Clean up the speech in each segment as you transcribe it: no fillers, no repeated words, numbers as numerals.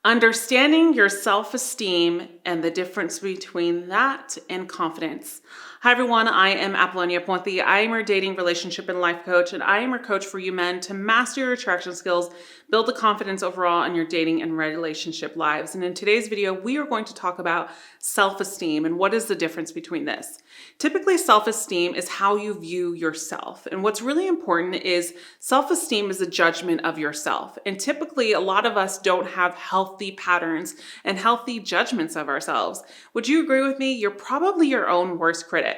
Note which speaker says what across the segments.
Speaker 1: Understanding your self-esteem and the difference between that and confidence. Hi everyone, I am Apollonia Ponti. I am your dating, relationship, and life coach, and I am your coach for you men to master your attraction skills, build the confidence overall in your dating and relationship lives. And in today's video, we are going to talk about self-esteem and what is the difference between this. Typically, self-esteem is how you view yourself. And what's really important is self-esteem is a judgment of yourself. And typically, a lot of us don't have healthy patterns and healthy judgments of ourselves. Would you agree with me? You're probably your own worst critic.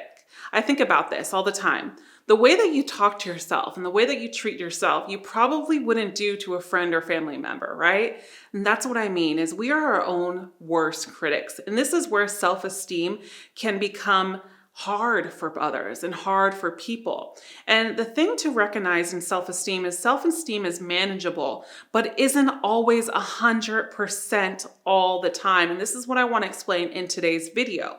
Speaker 1: I think about this all the time. The way that you talk to yourself and the way that you treat yourself, you probably wouldn't do to a friend or family member, right? And that's what I mean is we are our own worst critics. And this is where self-esteem can become hard for others and hard for people. And the thing to recognize in self-esteem is manageable, but isn't always 100% all the time. And this is what I want to explain in today's video.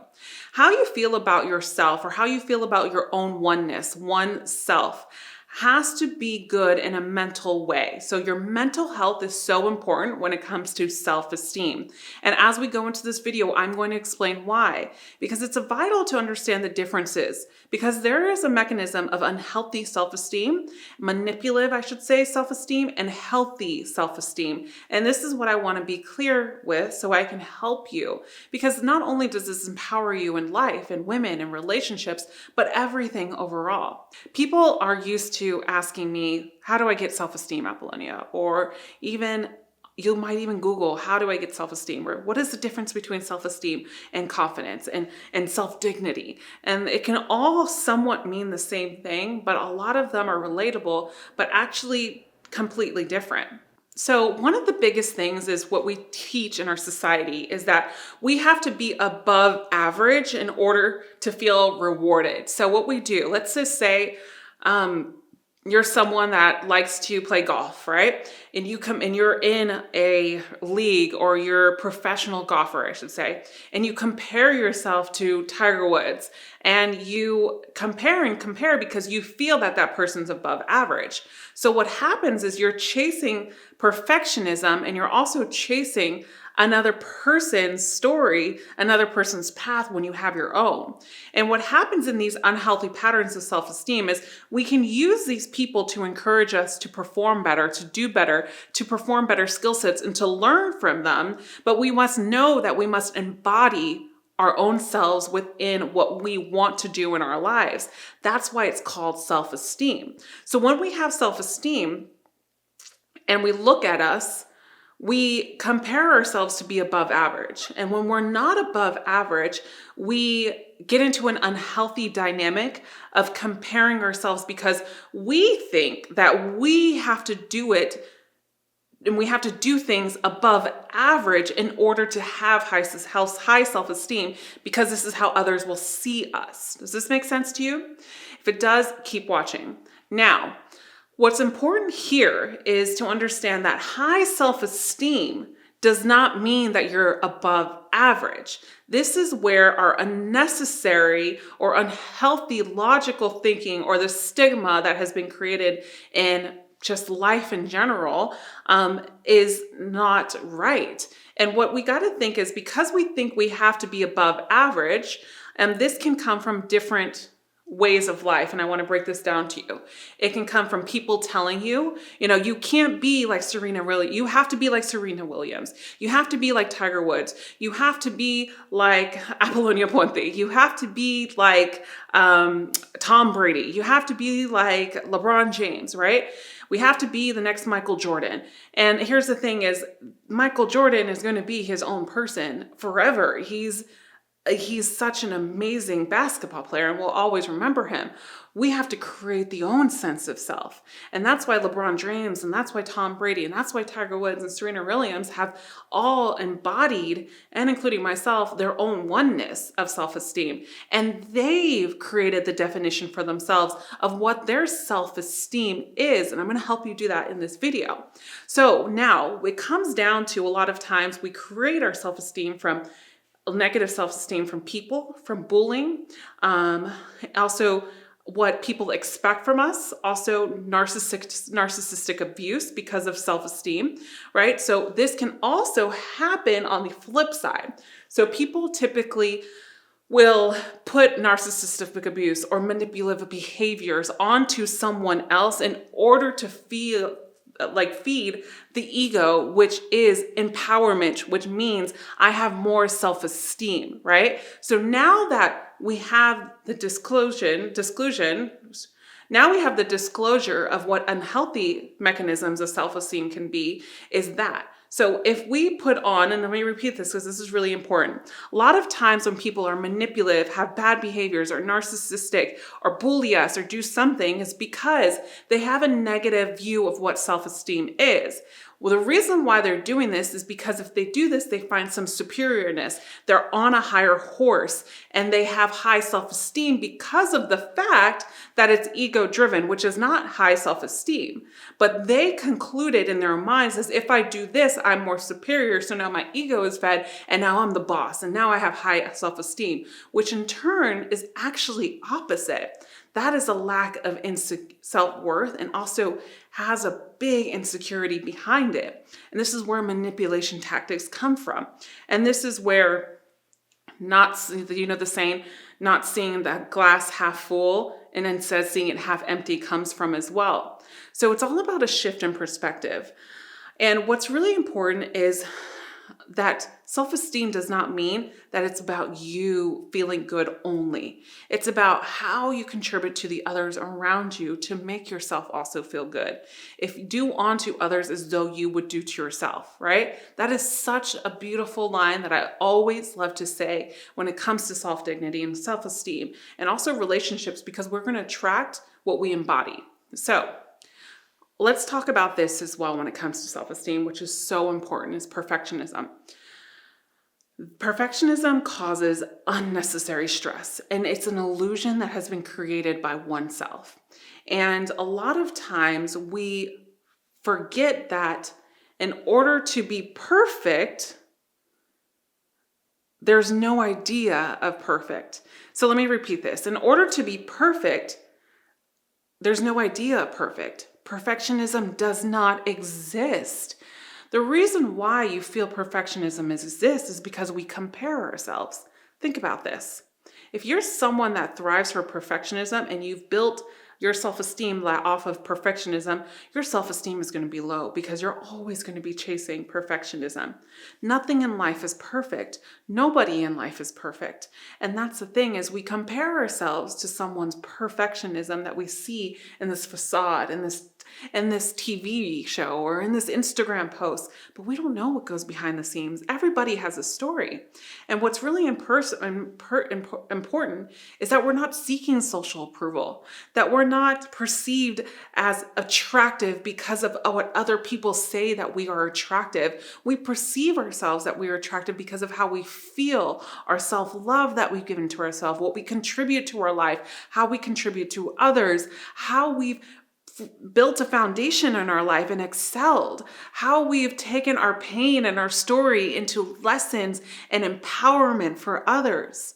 Speaker 1: How you feel about yourself or how you feel about your own oneness, one self, has to be good in a mental way. So your mental health is so important when it comes to self-esteem. And as we go into this video, I'm going to explain why. Because it's vital to understand the differences. Because there is a mechanism of unhealthy self-esteem, manipulative, I should say, self-esteem, and healthy self-esteem. And this is what I want to be clear with so I can help you. Because not only does this empower you in life and women and relationships, but everything overall. People are used to asking me, how do I get self-esteem, Apollonia? Or even, you might even Google, how do I get self-esteem? Or what is the difference between self-esteem and confidence and self-dignity? And it can all somewhat mean the same thing, but a lot of them are relatable, but actually completely different. So one of the biggest things is what we teach in our society is that we have to be above average in order to feel rewarded. So what we do, let's just say, you're someone that likes to play golf, right? And you're in a league, or you're a professional golfer, I should say, and you compare yourself to Tiger Woods, and you compare because you feel that that person's above average. So what happens is you're chasing perfectionism, and you're also chasing another person's story, another person's path when you have your own. And what happens in these unhealthy patterns of self-esteem is we can use these people to encourage us to perform better, to do better, to perform better skill sets, and to learn from them. But we must know that we must embody our own selves within what we want to do in our lives. That's why it's called self-esteem. So when we have self-esteem and we look at us, we compare ourselves to be above average. And when we're not above average, we get into an unhealthy dynamic of comparing ourselves because we think that we have to do it and we have to do things above average in order to have high self-esteem, because this is how others will see us. Does this make sense to you? If it does, keep watching. Now, what's important here is to understand that high self-esteem does not mean that you're above average. This is where our unnecessary or unhealthy logical thinking, or the stigma that has been created in just life in general, is not right. And what we got to think is, because we think we have to be above average, and this can come from different ways of life. And I want to break this down to you. It can come from people telling you, you can't be like Serena Williams. You have to be like Serena Williams. You have to be like Tiger Woods. You have to be like Apollonia Ponti. You have to be like Tom Brady. You have to be like LeBron James, right? We have to be the next Michael Jordan. And here's the thing is, Michael Jordan is going to be his own person forever. He's such an amazing basketball player, and we'll always remember him. We have to create the own sense of self. And that's why LeBron James, and that's why Tom Brady, and that's why Tiger Woods and Serena Williams have all embodied, and including myself, their own oneness of self-esteem. And they've created the definition for themselves of what their self-esteem is. And I'm going to help you do that in this video. So now it comes down to, a lot of times we create our self-esteem from negative self-esteem from people, from bullying, also what people expect from us, also narcissistic abuse because of self-esteem, right? So this can also happen on the flip side. So people typically will put narcissistic abuse or manipulative behaviors onto someone else in order to feed the ego, which is empowerment, which means I have more self-esteem, right? So now that we have the disclosure of what unhealthy mechanisms of self-esteem can be, is that. So if we put on, and let me repeat this because this is really important. A lot of times when people are manipulative, have bad behaviors, or narcissistic, or bully us, or do something, is because they have a negative view of what self-esteem is. Well, the reason why they're doing this is because if they do this, they find some superiorness. They're on a higher horse and they have high self-esteem because of the fact that it's ego-driven, which is not high self-esteem. But they concluded in their minds as if I do this, I'm more superior. So now my ego is fed and now I'm the boss and now I have high self-esteem, which in turn is actually opposite. That is a lack of self-worth and also has a big insecurity behind it. And this is where manipulation tactics come from. And this is where the saying, not seeing that glass half full and instead seeing it half empty comes from as well. So it's all about a shift in perspective. And what's really important is that self-esteem does not mean that it's about you feeling good only. It's about how you contribute to the others around you to make yourself also feel good. If you do unto others as though you would do to yourself, right? That is such a beautiful line that I always love to say when it comes to self-dignity and self-esteem and also relationships, because we're going to attract what we embody. So let's talk about this as well when it comes to self-esteem, which is so important, is perfectionism. Perfectionism causes unnecessary stress, and it's an illusion that has been created by oneself. And a lot of times we forget that in order to be perfect, there's no idea of perfect. So let me repeat this. In order to be perfect, there's no idea of perfect. Perfectionism does not exist. The reason why you feel perfectionism exists is because we compare ourselves. Think about this. If you're someone that thrives for perfectionism and you've built your self-esteem off of perfectionism, your self-esteem is going to be low because you're always going to be chasing perfectionism. Nothing in life is perfect. Nobody in life is perfect. And that's the thing, is we compare ourselves to someone's perfectionism that we see in this facade, in this TV show or in this Instagram post, but we don't know what goes behind the scenes. Everybody has a story. And what's really important is that we're not seeking social approval, that we're not perceived as attractive because of what other people say that we are attractive. We perceive ourselves that we are attractive because of how we feel, our self-love that we've given to ourselves, what we contribute to our life, how we contribute to others, how we've built a foundation in our life and excelled, how we've taken our pain and our story into lessons and empowerment for others.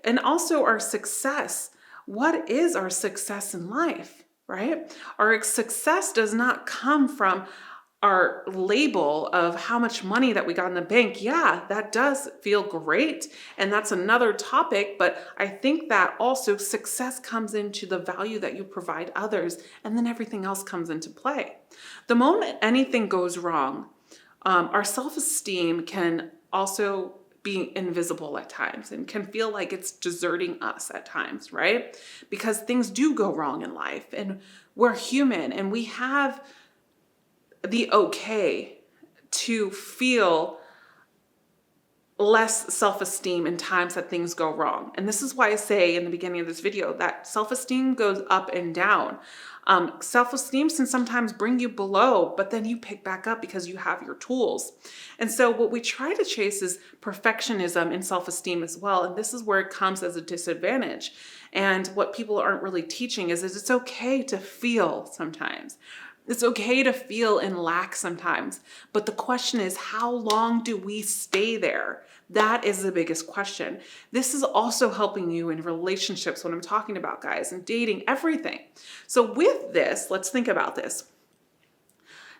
Speaker 1: And also our success. What is our success in life, right? Our success does not come from our label of how much money that we got in the bank. Yeah, that does feel great. And that's another topic. But I think that also success comes into the value that you provide others. And then everything else comes into play. The moment anything goes wrong, our self-esteem can also be invisible at times and can feel like it's deserting us at times, right? Because things do go wrong in life and we're human and we have the okay to feel less self-esteem in times that things go wrong. And this is why I say in the beginning of this video that self-esteem goes up and down. Self-esteem can sometimes bring you below, but then you pick back up because you have your tools. And so what we try to chase is perfectionism and self-esteem as well. And this is where it comes as a disadvantage. And what people aren't really teaching is that it's okay to feel sometimes. It's okay to feel in lack sometimes, but the question is, how long do we stay there? That is the biggest question. This is also helping you in relationships, what I'm talking about, guys, and dating, everything. So with this, let's think about this.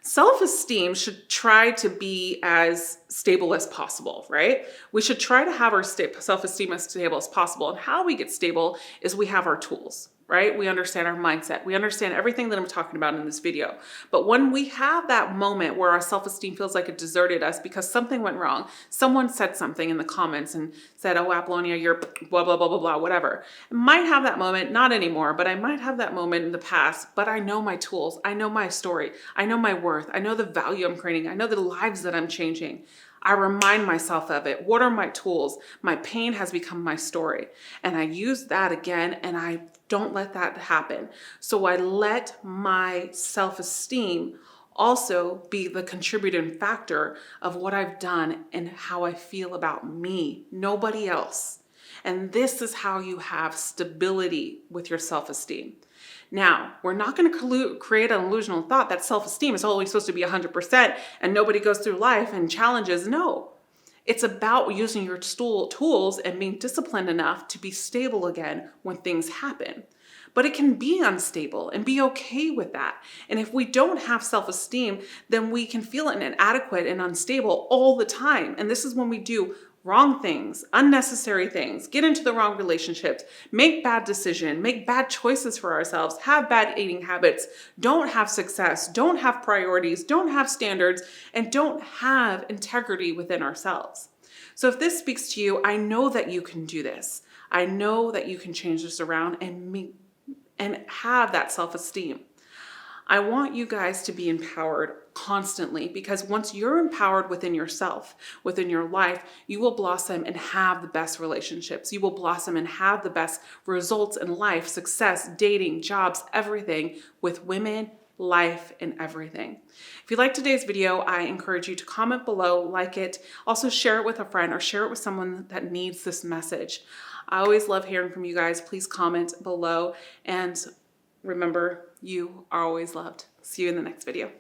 Speaker 1: Self-esteem should try to be as stable as possible, right? We should try to have our self-esteem as stable as possible. And how we get stable is we have our tools, right? We understand our mindset. We understand everything that I'm talking about in this video. But when we have that moment where our self-esteem feels like it deserted us because something went wrong, someone said something in the comments and said, oh, Apollonia, you're blah, blah, blah, blah, blah, whatever. I might have that moment, not anymore, but I might have that moment in the past, but I know my tools. I know my story. I know my worth. I know the value I'm creating. I know the lives that I'm changing. I remind myself of it. What are my tools? My pain has become my story. And I use that again, and I don't let that happen. So I let my self-esteem also be the contributing factor of what I've done and how I feel about me, nobody else. And this is how you have stability with your self-esteem. Now, we're not going to create an illusional thought that self-esteem is always supposed to be 100% and nobody goes through life and challenges. No, it's about using your tools and being disciplined enough to be stable again when things happen. But it can be unstable and be okay with that. And if we don't have self-esteem, then we can feel inadequate and unstable all the time. And this is when we do wrong things, unnecessary things, get into the wrong relationships, make bad decisions, make bad choices for ourselves, have bad eating habits, don't have success, don't have priorities, don't have standards, and don't have integrity within ourselves. So if this speaks to you, I know that you can do this. I know that you can change this around and have that self-esteem. I want you guys to be empowered constantly, because once you're empowered within yourself, within your life, you will blossom and have the best relationships. You will blossom and have the best results in life, success, dating, jobs, everything with women, life, and everything. If you liked today's video, I encourage you to comment below, like it, also share it with a friend or share it with someone that needs this message. I always love hearing from you guys. Please comment below, and remember, you are always loved. See you in the next video.